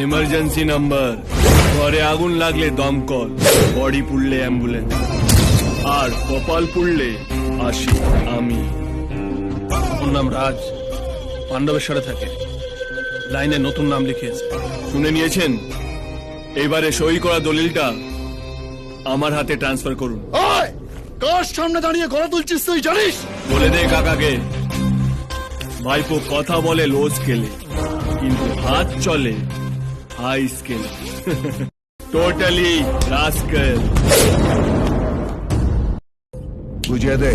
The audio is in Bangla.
ইমার্জেন্সি নাম্বার, ঘরে আগুন লাগলে দমকল, বডি পুড়লে অ্যাম্বুলেন্স, আর কপাল পুড়লে আসি আমি। ওর নাম রাজ, পাণ্ডবেশ্বরে থাকে, লাইনে নতুন নাম লিখিয়েছে। শুনে নিয়েছেন? এবারে সই করা দলিলটা আমার হাতে ট্রান্সফার করুন। কার সামনে দাঁড়িয়ে গলা তুলছিস তুই জানিস? বলে দে কাকাকে, ভাইপো কথা বলে লো স্কেলে, কিন্তু হাত চলে হাই স্কেলে। Totally rascal. বুঝিয়ে দে।